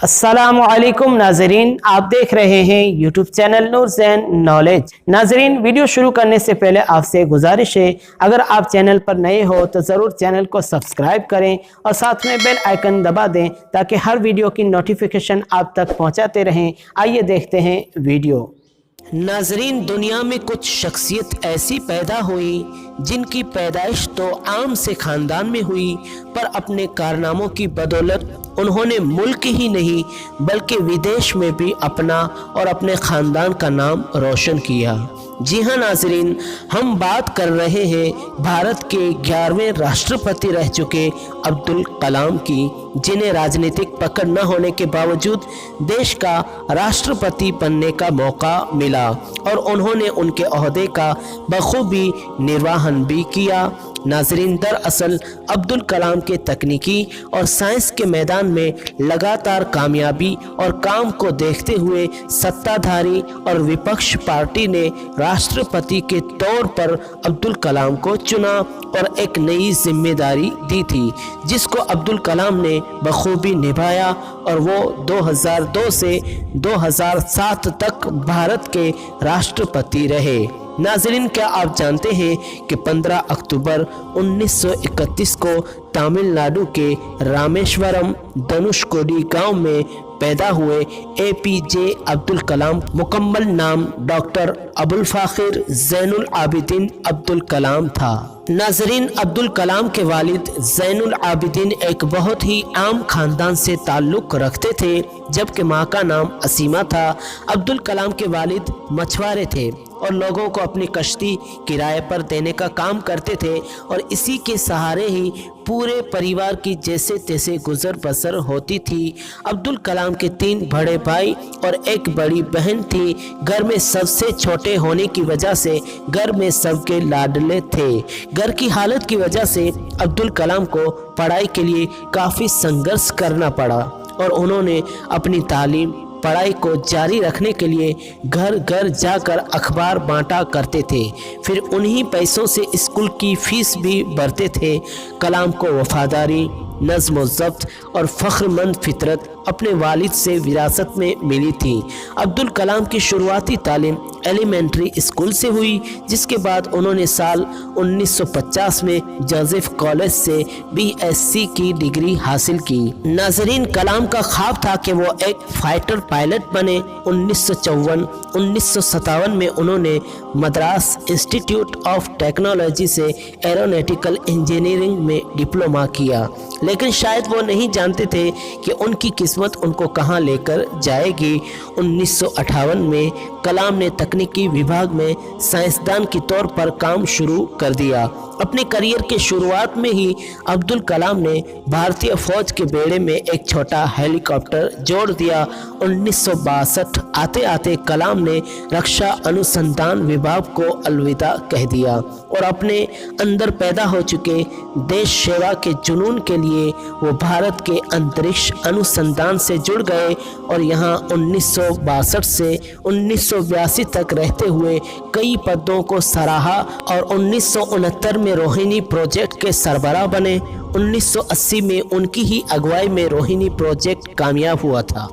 अस्सलामुअलैकुम नाजरीन, आप देख रहे हैं यूट्यूब चैनल नूर ज़ैन नॉलेज। नाजरीन, वीडियो शुरू करने से पहले आपसे गुजारिश है, अगर आप चैनल पर नए हो तो ज़रूर चैनल को सब्सक्राइब करें और साथ में बेल आइकन दबा दें ताकि हर वीडियो की नोटिफिकेशन आप तक पहुंचाते रहें। आइए देखते हैं वीडियो। नाजरीन, दुनिया में कुछ शख्सियत ऐसी पैदा हुई जिनकी पैदाइश तो आम से खानदान में हुई, पर अपने कारनामों की बदौलत उन्होंने मुल्क ही नहीं बल्कि विदेश में भी अपना और अपने खानदान का नाम रोशन किया। जी हाँ नाजरीन, हम बात कर रहे हैं भारत के 11वें राष्ट्रपति रह चुके अब्दुल कलाम की, जिन्हें राजनीतिक पकड़ न होने के बावजूद देश का राष्ट्रपति बनने का मौका मिला और उन्होंने उनके ओहदे का बखूबी निर्वहन भी किया। नाजरीन, दरअसल अब्दुल कलाम के तकनीकी और साइंस के मैदान में लगातार कामयाबी और काम को देखते हुए सत्ताधारी और विपक्ष पार्टी ने राष्ट्रपति के तौर पर अब्दुल कलाम को चुना और एक नई जिम्मेदारी दी थी, जिसको अब्दुल कलाम ने बखूबी निभाया और वो 2002 से 2007 तक भारत के राष्ट्रपति रहे। नाजरीन, क्या आप जानते हैं कि 15 अक्टूबर 1931 को तमिलनाडु के रामेश्वरम धनुषकोडी गांव में पैदा हुए APJ अब्दुल कलाम मुकम्मल नाम डॉक्टर अबुल फ़ाखिर ज़ैनुल आबिदीन अब्दुल कलाम था। नाजरीन, अब्दुल कलाम के वालिद ज़ैनुल आबिदीन एक बहुत ही आम खानदान से ताल्लुक़ रखते थे, जबकि माँ का नाम असीमा था। अब्दुल कलाम के वालिद मछुआरे थे और लोगों को अपनी कश्ती किराए पर देने का काम करते थे और इसी के सहारे ही पूरे परिवार की जैसे तैसे गुजर बसर होती थी। अब्दुल कलाम के 3 बड़े भाई और एक बड़ी बहन थी। घर में सबसे छोटे होने की वजह से घर में सबके लाडले थे। घर की हालत की वजह से अब्दुल कलाम को पढ़ाई के लिए काफ़ी संघर्ष करना पड़ा और उन्होंने अपनी तालीम पढ़ाई को जारी रखने के लिए घर घर जाकर अखबार बांटा करते थे। फिर उन्हीं पैसों से स्कूल की फीस भी भरते थे। कलाम को वफादारी, नज़्म व ज़ब्त और फ़ख्रमंद फितरत अपने वालिद से विरासत में मिली थी। अब्दुल कलाम की शुरुआती तालीम एलिमेंट्री स्कूल से हुई, जिसके बाद उन्होंने साल 1950 में जोसेफ कॉलेज से BSc की डिग्री हासिल की। नाजरीन, कलाम का ख्वाब था कि वो एक फाइटर पायलट बने। 1954-1957 में उन्होंने मद्रास इंस्टीट्यूट ऑफ टेक्नोलॉजी से एरोनॉटिकल इंजीनियरिंग में डिप्लोमा किया, लेकिन शायद वो नहीं जानते थे कि उनकी किस्मत उनको कहां लेकर जाएगी। 1958 में कलाम ने तकनीकी विभाग में साइंसदान के तौर पर काम शुरू कर दिया। अपने करियर के शुरुआत में ही अब्दुल कलाम ने भारतीय फौज के बेड़े में एक छोटा हेलीकॉप्टर जोड़ दिया। 1962 आते आते कलाम ने रक्षा अनुसंधान विभाग को अलविदा कह दिया और अपने अंदर पैदा हो चुके देश सेवा के जुनून के लिए वो भारत के अंतरिक्ष अनुसंधान से जुड़ गए और यहाँ 1962 से 1982 तक रहते हुए कई पदों को सराहा और 1969 में रोहिणी प्रोजेक्ट के सरबराह बने। 1980 में उनकी ही अगुवाई में रोहिणी प्रोजेक्ट कामयाब हुआ था।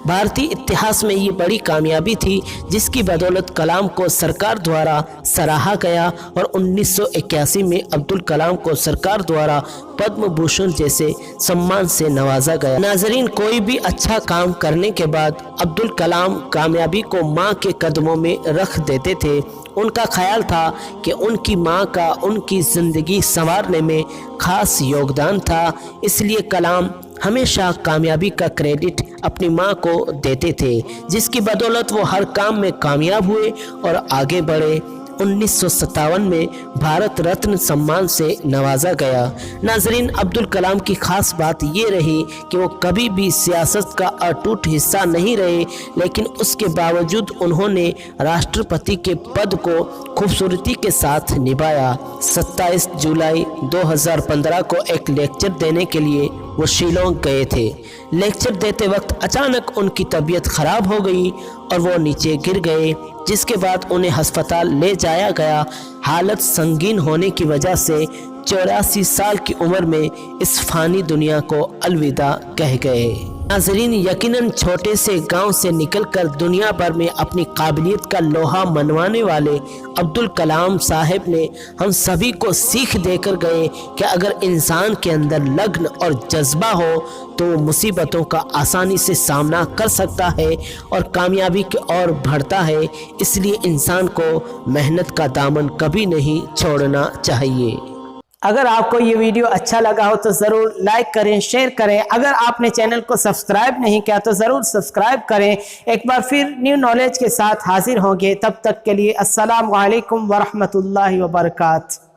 भारतीय इतिहास में ये बड़ी कामयाबी थी, जिसकी बदौलत कलाम को सरकार द्वारा सराहा गया और 1981 में अब्दुल कलाम को सरकार द्वारा पद्म भूषण जैसे सम्मान से नवाजा गया। नाजरीन, कोई भी अच्छा काम करने के बाद अब्दुल कलाम कामयाबी को माँ के कदमों में रख देते थे। उनका ख्याल था कि उनकी माँ का उनकी ज़िंदगी संवारने में खास योगदान था, इसलिए कलाम हमेशा कामयाबी का क्रेडिट अपनी माँ को देते थे, जिसकी बदौलत वो हर काम में कामयाब हुए और आगे बढ़े। 1957 में भारत रत्न सम्मान से नवाजा गया। नाजरीन, अब्दुल कलाम की खास बात ये रही कि वो कभी भी सियासत का अटूट हिस्सा नहीं रहे, लेकिन उसके बावजूद उन्होंने राष्ट्रपति के पद को खूबसूरती के साथ निभाया। 27 जुलाई 2015 को एक लेक्चर देने के लिए वो शिलोंग गए थे। लेक्चर देते वक्त अचानक उनकी तबीयत खराब हो गई और वो नीचे गिर गए, जिसके बाद उन्हें अस्पताल ले जाया गया। हालत संगीन होने की वजह से 84 साल की उम्र में इस फानी दुनिया को अलविदा कह गए। नाज़रीन, यकीनन छोटे से गांव से निकलकर दुनिया भर में अपनी काबिलियत का लोहा मनवाने वाले अब्दुल कलाम साहब ने हम सभी को सीख देकर गए कि अगर इंसान के अंदर लगन और जज्बा हो तो मुसीबतों का आसानी से सामना कर सकता है और कामयाबी की ओर बढ़ता है। इसलिए इंसान को मेहनत का दामन कभी नहीं छोड़ना चाहिए। अगर आपको ये वीडियो अच्छा लगा हो तो ज़रूर लाइक करें, शेयर करें। अगर आपने चैनल को सब्सक्राइब नहीं किया तो ज़रूर सब्सक्राइब करें। एक बार फिर न्यू नॉलेज के साथ हाजिर होंगे, तब तक के लिए अस्सलाम वालेकुम वरहमतुल्लाहि वबरकातुहू।